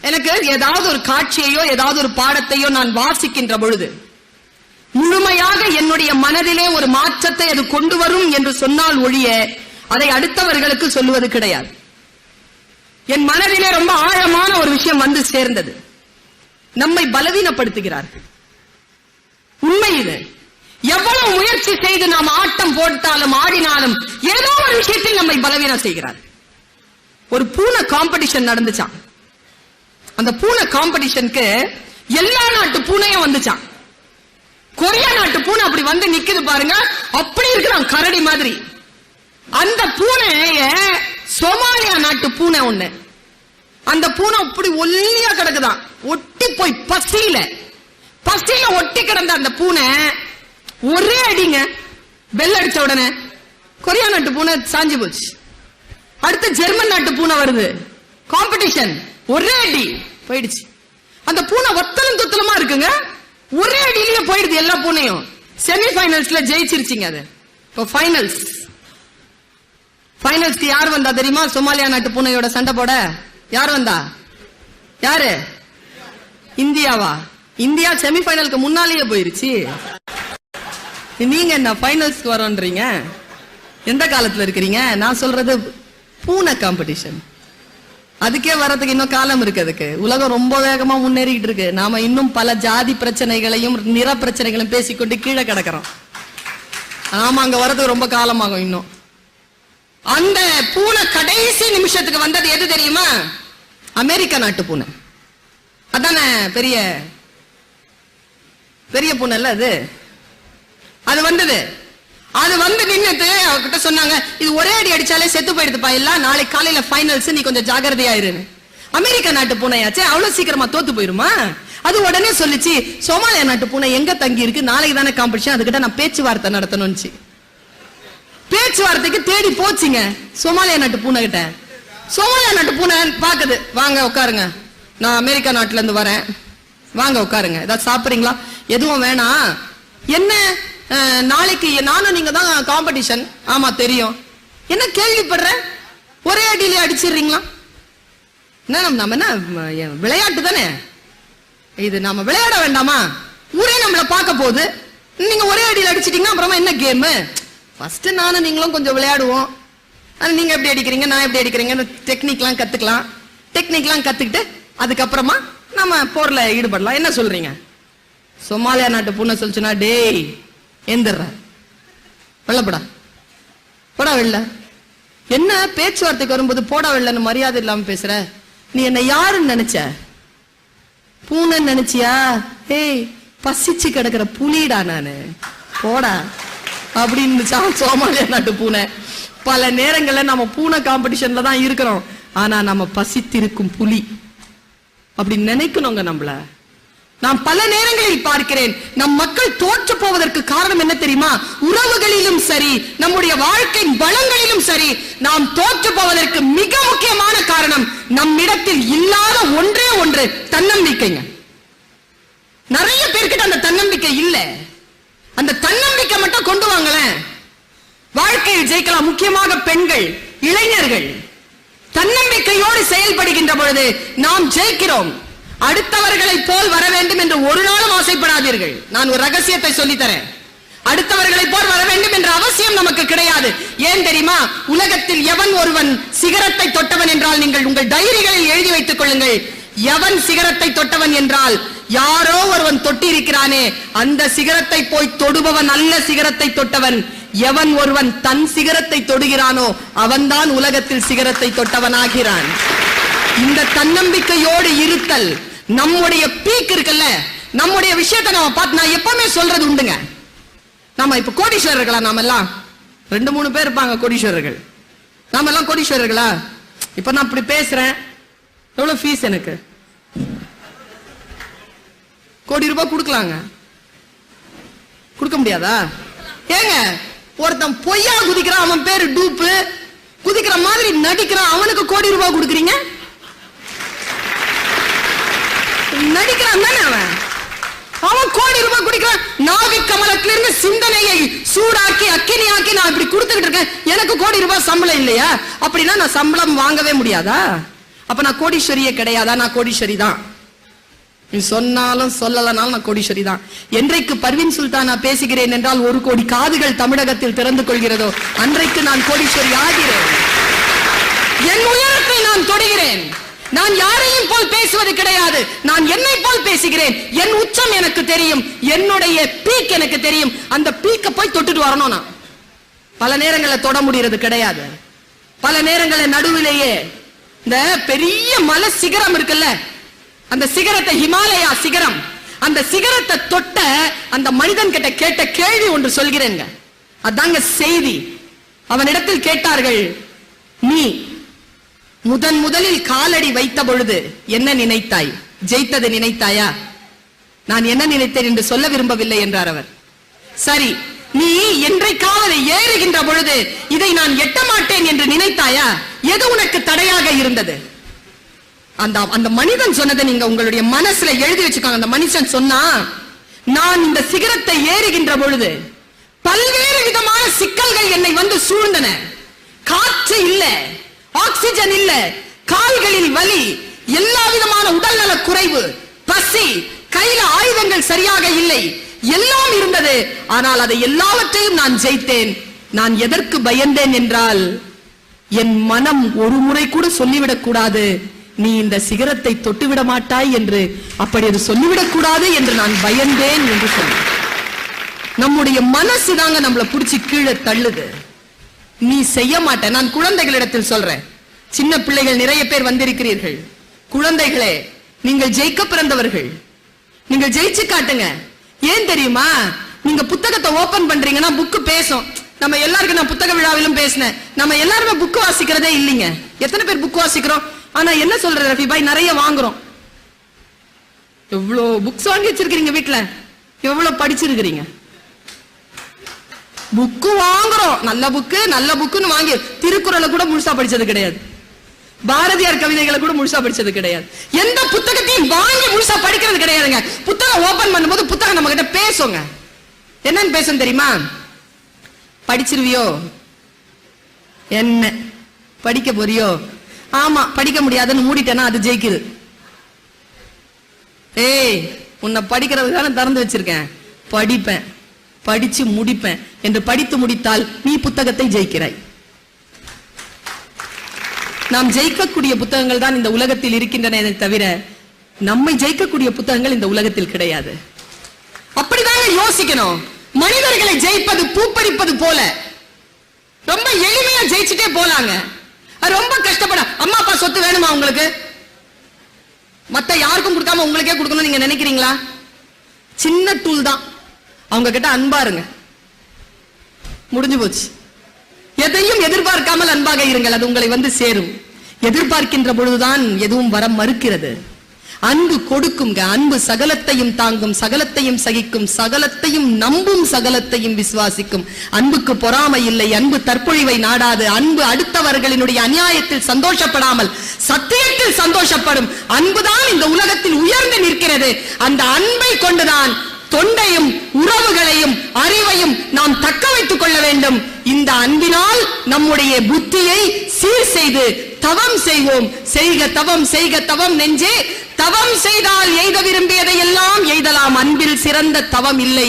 S1: எனக்கு ஏதாவது ஒரு காட்சியையோ ஏதாவது ஒரு பாடத்தையோ நான் வாசிக்கின்ற பொழுது முழுமையாக என்னுடைய மனதிலே ஒரு மாற்றத்தை அது கொண்டு வரும் என்று சொன்னால் ஒழிய அதை அடுத்தவர்களுக்கு சொல்லுவது கிடையாது. என் மனதிலே ரொம்ப ஆழமான ஒரு விஷயம் வந்து சேர்ந்தது. நம்மை பலவீனப்படுத்துகிறார்கள். உண்மை இது. எவ்வளவு முயற்சி செய்து நாம் ஆட்டம் போட்டாலும் ஆடினாலும் ஏதோ ஒரு விஷயத்தில் நம்மை பலவீனம் செய்கிறார். ஒரு பூனை காம்படிஷன் நடந்துச்சான். அந்த பூனை காம்படிஷனுக்கு எல்லா நாட்டு பூனையும் வந்துச்சான். கொரியா நாட்டு பூனை அப்படி வந்து நிக்குது பாருங்க, அப்படி இருக்கிறான் கரடி மாதிரி. அந்த பூனைய சோமாலியா நாட்டு பூனை ஒண்ணு, அந்த பூனை அப்படி ஒல்லியா கிடக்குதான், ஒட்டி போய் பசியில ஒட்டி கிடந்த அந்த பூனை ஒரே அடிங்க, பெல் அடிச்ச உடனே கொரியா நாட்டு பூனை சாஞ்சி போச்சு. அடுத்து ஜெர்மன் நாட்டு பூனை வருது, காம்படிஷன், ஒரே அடி போயிடுச்சு. அந்த பூனை ஒத்தலும் துத்தலமா இருக்குங்க, ஒரே அடியிலேயே போயிடுது எல்லா பூனையும். செமி பைனல்ஸ்ல ஜெயிச்சிருச்சிங்க. அது இப்போ ஃபைனல்ஸ்க்கு யார் வந்தா தெரியுமா? சோமாலியா நாட்டு பூனையோட சண்டை போட யார் வந்தா? யாரு? இந்தியாவா? இந்தியா செமி பைனலுக்கு முன்னாலேயே போயிருச்சு. நீங்க என்ன ஃபைனல்ஸ்க்கு வரோன்றீங்க? எந்த காலத்துல இருக்கிறீங்க? நான் சொல்றது பூனை காம்படிஷன். அதுக்கே வரதுக்கு இன்னும் காலம் இருக்கு. அதுக்கு உலகம் ரொம்ப வேகமா முன்னேறிட்டு இருக்கு. நாம இன்னும் பல ஜாதி பிரச்சனைகளையும் நிற பிரச்சனைகளையும் பேசிக்கொண்டு கீழே கிடக்கிறோம். நாம அங்க வரதுக்கு ரொம்ப காலமாகும் இன்னும். அந்த பூனை கடைசி நிமிஷத்துக்கு வந்தது எது தெரியுமா? அமெரிக்கா நாட்டு பூனை. அதானே பெரிய பெரிய பூனை இல்ல அது. அது வந்தது. அது வந்து நின்னுட்டு அவகிட்ட சொன்னாங்க, இது ஒரே அடி அடிச்சாலே செத்து போயிடுதுப்பா, இல்ல நாளைக்கு காலையில ஃபைனல்ஸ், நீ கொஞ்சம் ஜாகிரதையாயிரு. அமெரிக்கா நாட்டு பூனையாச்சு, அவ்வளவு சீக்கிரமா தோத்து போயிருமா? அது உடனே சொல்லிச்சு, சோமாலியா நாட்டு பூனை எங்க தங்கி இருக்கு, நாளைக்கு தானே காம்படிஷன், அதுகிட்ட நான் பேச்சுவார்த்தை நடத்தணும்னு. பேச்சுவார்த்தைக்கு தேடி போச்சுங்க சோமாலியா நாட்டு பூனை கிட்ட. சோமாலியா நாட்டு பூனை பாக்குது, வாங்க உட்காருங்க, நான் அமெரிக்கா நாட்டுல இருந்து வரேன், வாங்க உட்காருங்க, ஏதாவது சாப்பிடுறீங்களா? எதுவும் வேணாம். என்ன நாளைக்கு நானும் நீங்க தான் காம்படிஷன்? ஆமா தெரியும். என்ன கேள்விப்படுற, ஒரே அடியிலே அடிச்சிடுறீங்களா? நம்ம என்ன விளையாட்டு தானே இது, நாம விளையாட வேண்டாமா? ஊரே நம்மள பார்க்க போகுது, நீங்க ஒரே அடியில் அடிச்சிட்டீங்கன்னா அப்புறமா என்ன கேம்? ஃபர்ஸ்ட் நானும் நீங்களும் கொஞ்சம் விளையாடுவோம், நீங்க எப்படி அடிக்கிறீங்க நான் எப்படி அடிக்கிறீங்க டெக்னிக்லாம் கத்துக்கலாம். டெக்னிக்லாம் கத்துக்கிட்டு அதுக்கப்புறமா நம்ம போர்ல ஈடுபடலாம். என்ன சொல்றீங்க? சோமாலியா நாட்டு பூனை சொல்லுச்சுன்னா, டேய் எந்திர வெள்ளப்படா, போடா வெள்ள. என்ன பேச்சுவார்த்தைக்கு வரும்போது போடா வெள்ளன்னு மரியாதை இல்லாம பேசுற? நீ என்ன யாருன்னு நினைச்ச? பூனை நினைச்சியா? ஏய் பசிச்சு கிடக்குற புலிடா நானு, போடா அப்படின்னு சோமாலியா நாட்டு பூனை. பல நேரங்கள்ல நம்ம பூனை காம்படிஷன்ல தான் இருக்கிறோம், ஆனா நம்ம பசித்திருக்கும் புலி அப்படி நினைக்கணுங்க நம்மள. நான் பல நேரங்களில் பார்க்கிறேன், நம் மக்கள் தோற்று போவதற்கு காரணம் என்ன தெரியுமா? உறவுகளிலும் சரி, நம்முடைய வாழ்க்கை வளங்களிலும் சரி, நாம் தோற்று போவதற்கு மிக முக்கியமான காரணம் நம்மிடத்தில் இல்லாத ஒன்றே ஒன்று, தன்னம்பிக்கைங்க. நிறைய பேர்கிட்ட அந்த தன்னம்பிக்கை இல்ல. அந்த தன்னம்பிக்கை மட்டும் கொண்டு வாங்களேன், வாழ்க்கையில் ஜெயிக்கலாம். முக்கியமாக பெண்கள், இளைஞர்கள் தன்னம்பிக்கையோடு செயல்படுகின்ற பொழுது நாம் ஜெயிக்கிறோம். அடுத்தவர்களை போல் வர வேண்டும் என்று ஒரு நாளும் ஆசைப்படாதீர்கள். நான் ஒரு ரகசியத்தை சொல்லி தரேன். அடுத்தவர்களை போல் வர வேண்டும் என்ற அவசியம் நமக்கு கிடையாது. ஏன் தெரியுமா? உலகத்தில் எவன் ஒருவன் சிகரத்தை தொட்டவன் என்றால் நீங்கள் உங்கள் டைரிகளில் எழுதி வைத்துக் கொள்ளுங்கள். எவன் சிகரத்தை தொட்டவன் என்றால் யாரோ ஒருவன் தொட்டி இருக்கிறானே, அந்த சிகரத்தை போய் தொடுபவன் அல்ல சிகரத்தை தொட்டவன். எவன் ஒருவன் தன் சிகரத்தை தொடுகிறானோ அவன்தான் உலகத்தில் சிகரத்தை தொட்டவனாகிறான். இந்த தன்னம்பிக்கையோடு இருத்தல், நம்முடைய பீக் இருக்குல்ல, நம்முடைய விஷயத்தை நாம பார்த்து, நான் எப்பவுமே சொல்றது உண்டுங்க. நாம இப்ப கோடீஸ்வரர்களா? நாம எல்லாம் 2-3 பேர் இருப்பாங்க கோடீஸ்வரர்கள். நாம எல்லாம் கோடீஸ்வரர்களா? இப்ப நான் அப்படி பேசுறேன், எவ்வளவு ஃபீஸ் எனக்கு? கோடி ரூபாய் கொடுக்கலாங்க, கொடுக்க முடியாதா? ஏங்க ஒருத்தன் பொய்யா குதிக்கிறான், அவன் பேரு டூப்பு, குதிக்கிற மாதிரி நடிக்கிறான், அவனுக்கு கோடி ரூபாய் கொடுக்குறீங்க? நடிக்கிறான் தானே அவன், அவன் கோடி ரூபாய் குடிக்கிறான். நாவி கமலத்திலிருந்து சிந்தனையை சூடாக்கி அக்கினியாக்கி நான் இப்படி கொடுத்துக்கிட்டு இருக்கேன், எனக்கு கோடி ரூபாய் சம்பளம் இல்லையா? அப்படின்னா நான் சம்பளம் வாங்கவே முடியாதா? அப்ப நான் கோடீஸ்வரியே கிடையாதா? நான் கோடீஸ்வரி தான். நீ சொன்னாலும் சொல்லலனாலும் நான் கோடீஸ்வரி தான். என்றைக்கு பர்வீன் சுல்தானா பேசுகிறேன் என்றால் 1 கோடி காதுகள் தமிழகத்தில் திறந்து கொள்கிறதோ அன்றைக்கு நான் கோடீஸ்வரி ஆகிறேன். என் உயரத்தை நான் தொடுகிறேன். நான் யாரையும் போல் பேசுவது கிடையாது. நான் என்னை போல் பேசுகிறேன். என் உச்சம் எனக்கு தெரியும். என்னுடைய பீக் எனக்கு தெரியும். அந்த பீக்க போய் தொட்டுட்டு வரணும். நான் பல நேரங்களில் தொட முடியறது கிடையாது. பல நேரங்களில் நடுவிலேயே இந்த பெரிய மலை சிகரம் இருக்குல்ல, அந்த சிகரத்தை ஹிமாலயா சிகரம், அந்த சிகரத்தை தொட்ட அந்த மனிதன் கிட்ட கேட்ட கேள்வி ஒன்று சொல்கிறேங்க. அதாங்க செய்தி. அவனிடத்தில் கேட்டார்கள், நீ முதலில் காலடி வைத்த பொழுது என்ன நினைத்தாய்? ஜெயித்ததை நினைத்தாயா? நான் என்ன நினைத்தேன் என்று சொல்ல விரும்பவில்லை என்றார் அவர். சரி, நீ என்றைக்காவது ஏறுகின்ற பொழுது இதை நான் எட்ட மாட்டேன் என்று நினைத்தாயா? எது உனக்கு தடையாக இருந்தது? அந்த மனிதன் சொன்னதை நீங்க உங்களுடைய மனசுல எழுதி வச்சுக்கோங்க. அந்த மனுஷன் சொன்னா, நான் இந்த சிகரத்தை ஏறுகின்ற பொழுது பல்வேறு விதமான சிக்கல்கள் என்னை வந்து சூழ்ந்தன. காற்று இல்ல, ஆக்சிஜன் இல்ல, கால்களில் வலி, எல்லா விதமான உடல்நல குறைவு, பசி, கையில ஆயுதங்கள் சரியாக இல்லை, எல்லாம் இருந்தது. ஆனால் அதை எல்லாவற்றையும் நான் ஜெயித்தேன். நான் எதற்கு பயந்தேன் என்றால், என் மனம் ஒரு முறை கூட சொல்லிவிடக் கூடாது, நீ இந்த சிகரத்தை தொட்டுவிட மாட்டாய் என்று. அப்படி அது சொல்லிவிடக் கூடாது என்று நான் பயந்தேன் என்று சொன்ன. நம்முடைய மனசு தாங்க நம்மளை பிடிச்சி கீழே தள்ளுது. நீ செய்ய மாட்ட. நான் குழந்தைகளிடத்தில் சொல்றேன். சின்ன பிள்ளைகள் நிறைய பேர் வந்திருக்கிறீர்கள். குழந்தைகளே, நீங்கள் ஜெயிக்க பிறந்தவர்கள். நீங்கள் ஜெயிச்சு காட்டுங்க. ஏன் தெரியுமா? நீங்க புத்தகத்தை ஓபன் பண்றீங்கன்னா புக்கு பேசும். நம்ம எல்லாருக்கும், நான் புத்தக விழாவிலும் பேசினேன், நம்ம எல்லாருமே புக்கு வாசிக்கிறதே இல்லைங்க. எத்தனை பேர் புக்கு வாசிக்கிறோம்? ஆனா என்ன சொல்ற ரஃபி பாய், நிறைய வாங்குறோம். எவ்வளவு புக்ஸ் வாங்கி வச்சிருக்கீங்க வீட்டுல? எவ்வளவு படிச்சிருக்கிறீங்க? புக்கு வாங்குறோம். நல்ல புக்குன்னு வாங்கி திருக்குறளை கூட முழுசா படிச்சது கிடையாது. பாரதியார் கவிதைகளை கூட முழுசா படிச்சது கிடையாது. எந்த புத்தகத்தையும் வாங்கி முழுசா படிக்கிறது கிடையாதுங்க. புத்தகம் ஓபன் பண்ணும்போது புத்தகம் நம்ம கிட்ட பேசுங்க. என்னன்னு பேசும் தெரியுமா? படிச்சிருவியோ? என்ன படிக்க போறியோ? ஆமா, படிக்க முடியாதுன்னு மூடிட்டேன்னா அது ஜெயிக்குது. ஏய், உன்னை படிக்கிறதுக்கான திறந்து வச்சிருக்கேன், படிப்பேன், படிச்சு முடிப்பேன் என்று படித்து முடித்தால் நீ புத்தகத்தை ஜெயிக்கிறாய். நாம் ஜெயிக்கக்கூடிய புத்தகங்கள் தான் இந்த உலகத்தில் இருக்கின்றன தவிர நம்மை ஜெயிக்கக்கூடிய புத்தகங்கள் இந்த உலகத்தில் கிடையாது. அப்படிதாங்க யோசிக்கணும். மனிதர்களை ஜெயிப்பது பூப்பறிப்பது போல ரொம்ப எளிமையா ஜெயிச்சுட்டே போலாங்க. ரொம்ப கஷ்டப்பட, அம்மா அப்பா சொத்து வேணுமா உங்களுக்கு? மத்த யாருக்கும் கொடுக்காம உங்களுக்கே கொடுக்கணும் நீங்க நினைக்கிறீங்களா? சின்ன டூல் தான். அவங்க கிட்ட அன்பா இருங்க, முடிஞ்சு போச்சு. எதையும் எதிர்பார்க்காமல் அன்பாக இருங்கள், அது உங்களை வந்து சேரும். எதிர்பார்க்கின்ற பொழுதுதான் எதுவும் வர மறுக்கிறது. அன்பு கொடுக்குங்க. அன்பு சகலத்தையும் தாங்கும், சகலத்தையும் சகிக்கும், சகலத்தையும் நம்பும், சகலத்தையும் விசுவாசிக்கும். அன்புக்கு பொறாமை இல்லை. அன்பு தற்பொழிவை நாடாது. அன்பு அடுத்தவர்களினுடைய அநியாயத்தில் சந்தோஷப்படாமல் சத்தியத்தில் சந்தோஷப்படும். அன்புதான் இந்த உலகத்தில் உயர்ந்து நிற்கிறது. அந்த அன்பை கொண்டுதான் தொண்டையும் உறவுகளையும் அறிவையும் நாம் தக்க வைத்துக் கொள்ள வேண்டும். இந்த அன்பினால் நம்முடைய புத்தியை சீர் செய்து தவம் செய்வோம். செய்க தவம், செய்க தவம் நெஞ்சே, தவம் செய்தால் எய்த விரும்பியதை எல்லாம் எய்தலாம். அன்பில் சிறந்த தவம் இல்லை.